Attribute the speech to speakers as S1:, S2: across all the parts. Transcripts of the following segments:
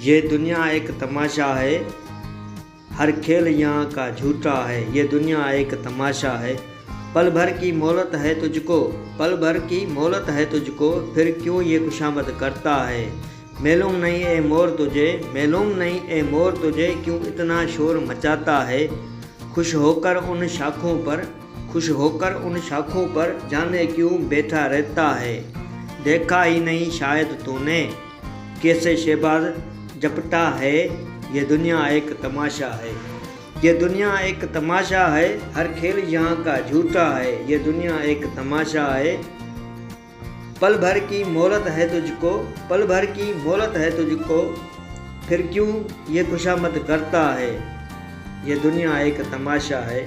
S1: ये दुनिया एक तमाशा है, हर खेल यहाँ का झूठा है। ये दुनिया एक तमाशा है, पल भर की मोहलत है तुझको, पल भर की मोहलत है तुझको, फिर क्यों ये खुशामद करता है। मालूम नहीं ए मोर तुझे, मालूम नहीं ए मोर तुझे, क्यों इतना शोर मचाता है। खुश होकर उन शाखों पर, खुश होकर उन शाखों पर, जाने क्यों बैठा रहता है। देखा ही नहीं शायद तूने, कैसे शहबाज जपटा है। ये दुनिया एक तमाशा है, ये दुनिया एक तमाशा है, हर खेल यहाँ का झूठा है। ये दुनिया एक तमाशा है, पल भर की मोहलत है तुझको, पल भर की मोहलत है तुझको, फिर क्यों ये खुशामद करता है। ये दुनिया एक तमाशा है,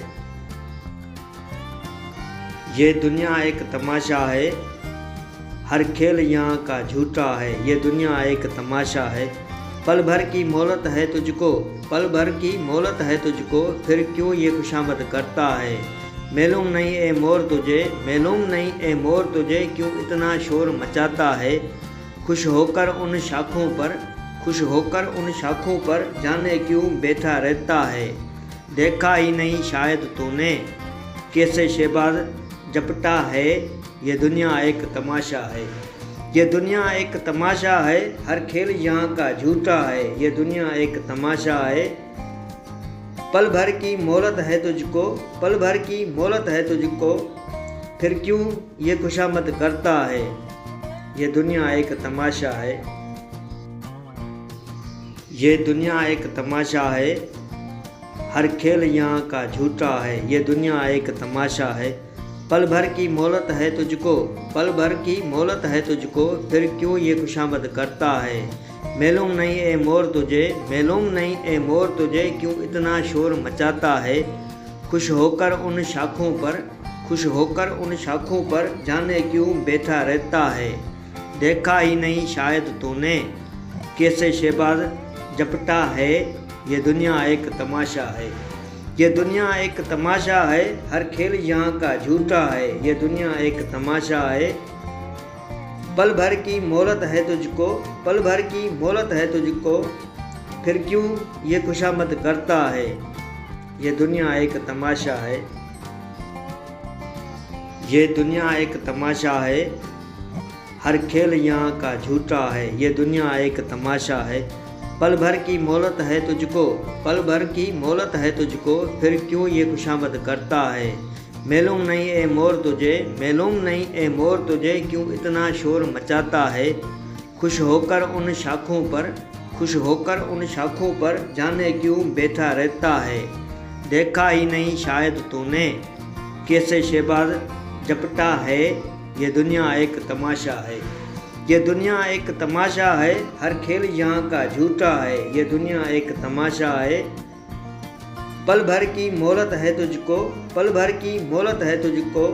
S1: ये दुनिया एक तमाशा है, हर खेल यहाँ का झूठा है। ये दुनिया एक तमाशा है, पल भर की मोहलत है तुझको, पल भर की मोहलत है तुझको, फिर क्यों ये खुशामद करता है। मालूम नहीं ए मोर तुझे, मालूम नहीं ए मोर तुझे, क्यों इतना शोर मचाता है। खुश होकर उन शाखों पर, खुश होकर उन शाखों पर, जाने क्यों बैठा रहता है। देखा ही नहीं शायद तूने, कैसे शहबाज जपटा है। ये दुनिया एक तमाशा है, ये दुनिया एक तमाशा है, हर खेल यहाँ का झूठा है। ये दुनिया एक तमाशा है, पल भर की मोहलत है तुझको, पल भर की मोहलत है तुझको, फिर क्यों ये खुशामद करता है। ये दुनिया एक तमाशा है, ये दुनिया एक तमाशा है, हर खेल यहाँ का झूठा है। ये दुनिया एक तमाशा है, पल भर की मोहलत है तुझको, पल भर की मोहलत है तुझको, फिर क्यों ये खुशामद करता है। मालूम नहीं ए मोर तुझे, मालूम नहीं ए मोर तुझे, क्यों इतना शोर मचाता है। खुश होकर उन शाखों पर, खुश होकर उन शाखों पर, जाने क्यों बैठा रहता है। देखा ही नहीं शायद तूने, कैसे शहबाज जपटा है। ये दुनिया एक तमाशा है, ये दुनिया एक तमाशा है, हर खेल यहाँ का झूठा है। ये दुनिया एक तमाशा है, पल भर की मोहलत है तुझको, पल भर की मोहलत है तुझको, फिर क्यों ये खुशामद करता है। ये दुनिया एक तमाशा है, ये दुनिया एक तमाशा है, हर खेल यहाँ का झूठा है। ये दुनिया एक तमाशा है, पल भर की मोहलत है तुझको, पल भर की मोहलत है तुझको, फिर क्यों ये खुशामद करता है। मालूम नहीं ए मोर तुझे, मालूम नहीं ए मोर तुझे, क्यों इतना शोर मचाता है। खुश होकर उन शाखों पर, खुश होकर उन शाखों पर, जाने क्यों बैठा रहता है। देखा ही नहीं शायद तूने, कैसे शहबाज जपटा है। ये दुनिया एक तमाशा है, ये दुनिया एक तमाशा है, हर खेल यहाँ का झूठा है। ये दुनिया एक तमाशा है, पल भर की मोहलत है तुझको, पल भर की मोहलत है तुझको,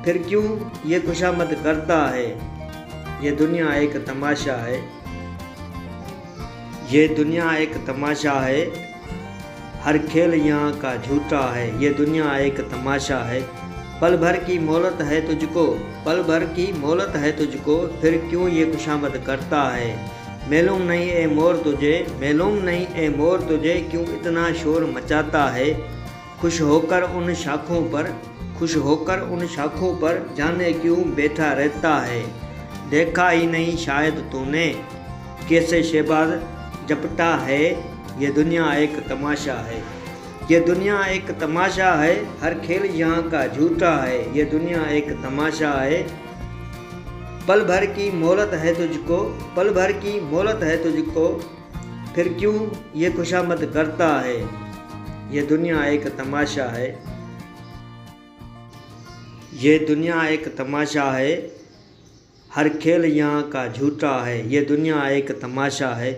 S1: फिर क्यों ये खुशामद करता है। ये दुनिया एक तमाशा है, ये दुनिया एक तमाशा है, हर खेल यहाँ का झूठा है। ये दुनिया एक तमाशा है, पल भर की मोहलत है तुझको, पल भर की मोहलत है तुझको, फिर क्यों ये खुशामद करता है। मालूम नहीं ए मोर तुझे, मालूम नहीं ए मोर तुझे, क्यों इतना शोर मचाता है। खुश होकर उन शाखों पर, खुश होकर उन शाखों पर, जाने क्यों बैठा रहता है। देखा ही नहीं शायद तूने, कैसे शहबाज जपटा है। ये दुनिया एक तमाशा है, ये दुनिया एक तमाशा है, हर खेल यहाँ का झूठा है। ये दुनिया एक तमाशा है, पल भर की मोहलत है तुझको, पल भर की मोहलत है तुझको, फिर क्यों ये खुशामद करता है। ये दुनिया एक तमाशा है, ये दुनिया एक तमाशा है, हर खेल यहाँ का झूठा है। ये दुनिया एक तमाशा है,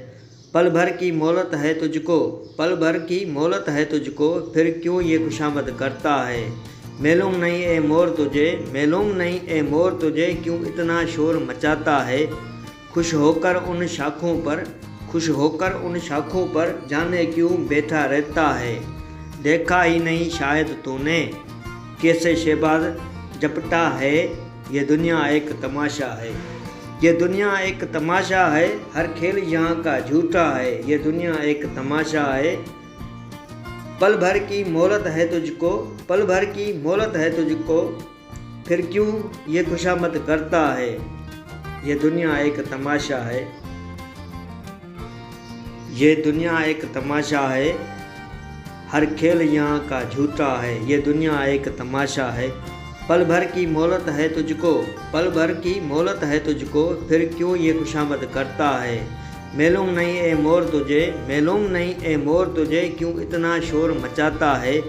S1: पल भर की मोहलत है तुझको, पल भर की मोहलत है तुझको, फिर क्यों ये खुशामद करता है। मालूम नहीं ए मोर तुझे, मालूम नहीं ए मोर तुझे, क्यों इतना शोर मचाता है। खुश होकर उन शाखों पर, खुश होकर उन शाखों पर, जाने क्यों बैठा रहता है। देखा ही नहीं शायद तूने, कैसे शहबाज जपटा है। ये दुनिया एक तमाशा है, ये दुनिया एक तमाशा है, हर खेल यहाँ का झूठा है। ये दुनिया एक तमाशा है, पल भर की मोहलत है तुझको, पल भर की मोहलत है तुझको, फिर क्यों ये खुशामद करता है। ये दुनिया एक तमाशा है, ये दुनिया एक तमाशा है, हर खेल यहाँ का झूठा है। ये दुनिया एक तमाशा है, पल भर की मोहलत है तुझको, पल भर की मोहलत है तुझको, फिर क्यों ये खुशामद करता है। मालूम नहीं ए मोर तुझे, मालूम नहीं ए मोर तुझे, क्यों इतना शोर मचाता है।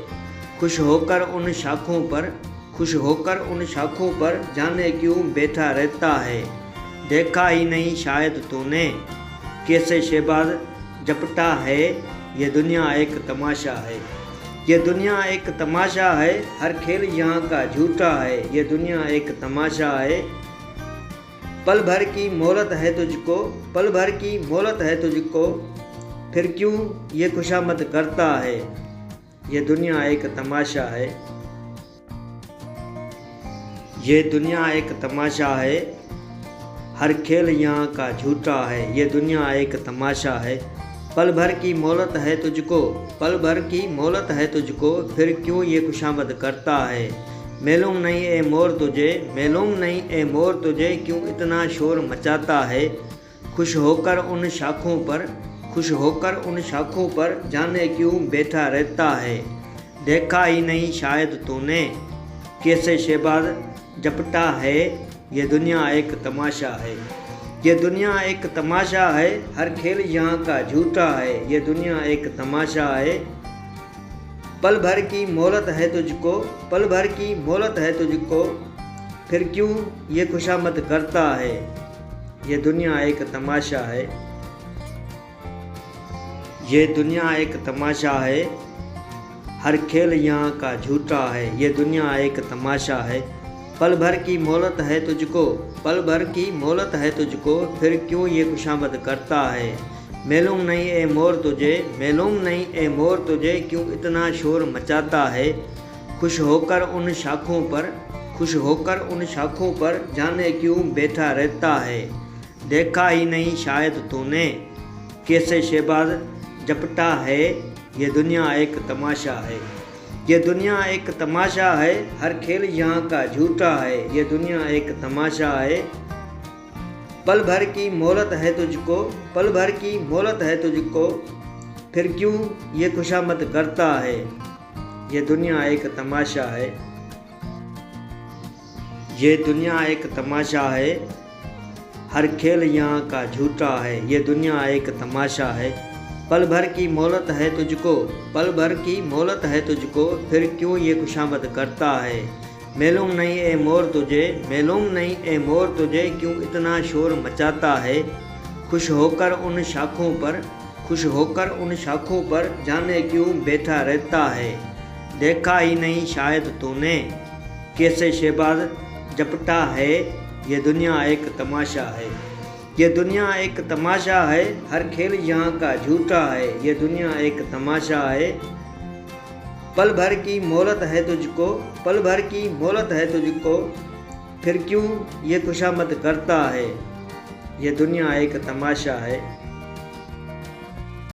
S1: खुश होकर उन शाखों पर, खुश होकर उन शाखों पर, जाने क्यों बैठा रहता है। देखा ही नहीं शायद तूने, कैसे शहबाज जपटा है। ये दुनिया एक तमाशा है, ये दुनिया एक तमाशा है, हर खेल यहाँ का झूठा है। ये दुनिया एक तमाशा है, पल भर की मोहलत है तुझको, पल भर की मोहलत है तुझको, फिर क्यों ये खुशामद करता है। ये दुनिया एक तमाशा है, ये दुनिया एक तमाशा है, हर खेल यहाँ का झूठा है। ये दुनिया एक तमाशा है, पल भर की मोहलत है तुझको, पल भर की मोहलत है तुझको, फिर क्यों ये खुशामद करता है। मालूम नहीं ए मोर तुझे, मालूम नहीं ए मोर तुझे, क्यों इतना शोर मचाता है। खुश होकर उन शाखों पर, खुश होकर उन शाखों पर, जाने क्यों बैठा रहता है। देखा ही नहीं शायद तूने, कैसे शहबाज जपटा है। ये दुनिया एक तमाशा है, ये दुनिया एक तमाशा है, हर खेल यहाँ का झूठा है। ये दुनिया एक तमाशा है, पल भर की मोहलत है तुझको, पल भर की मोहलत है तुझको, फिर क्यों ये खुशामद करता है। ये दुनिया एक तमाशा है, ये दुनिया एक तमाशा है, हर खेल यहाँ का झूठा है। ये दुनिया एक तमाशा है, पल भर की मोहलत है तुझको, पल भर की मोहलत है तुझको, फिर क्यों ये खुशामद करता है। मालूम नहीं ए मोर तुझे, मालूम नहीं ए मोर तुझे, क्यों इतना शोर मचाता है। खुश होकर उन शाखों पर, खुश होकर उन शाखों पर, जाने क्यों बैठा रहता है। देखा ही नहीं शायद तूने, कैसे शहबाज जपटा है। ये दुनिया एक तमाशा है, ये दुनिया एक तमाशा है, हर खेल यहाँ का झूठा है। ये दुनिया एक तमाशा है, पल भर की मोहलत है तुझको, पल भर की मोहलत है तुझको, फिर क्यों ये खुशामद करता है। ये दुनिया एक तमाशा है, ये दुनिया एक तमाशा है, हर खेल यहाँ का झूठा है। ये दुनिया एक तमाशा है, पल भर की मोहलत है तुझको, पल भर की मोहलत है तुझको, फिर क्यों ये खुशामद करता है। मालूम नहीं ए मोर तुझे, मालूम नहीं ए मोर तुझे, क्यों इतना शोर मचाता है। खुश होकर उन शाखों पर, खुश होकर उन शाखों पर, जाने क्यों बैठा रहता है। देखा ही नहीं शायद तूने, कैसे शहबाज जपटा है। ये दुनिया एक तमाशा है, ये दुनिया एक तमाशा है, हर खेल यहाँ का झूठा है। ये दुनिया एक तमाशा है, पल भर की मोहलत है तुझको, पल भर की मोहलत है तुझको, फिर क्यों ये खुशामद करता है। ये दुनिया एक तमाशा है।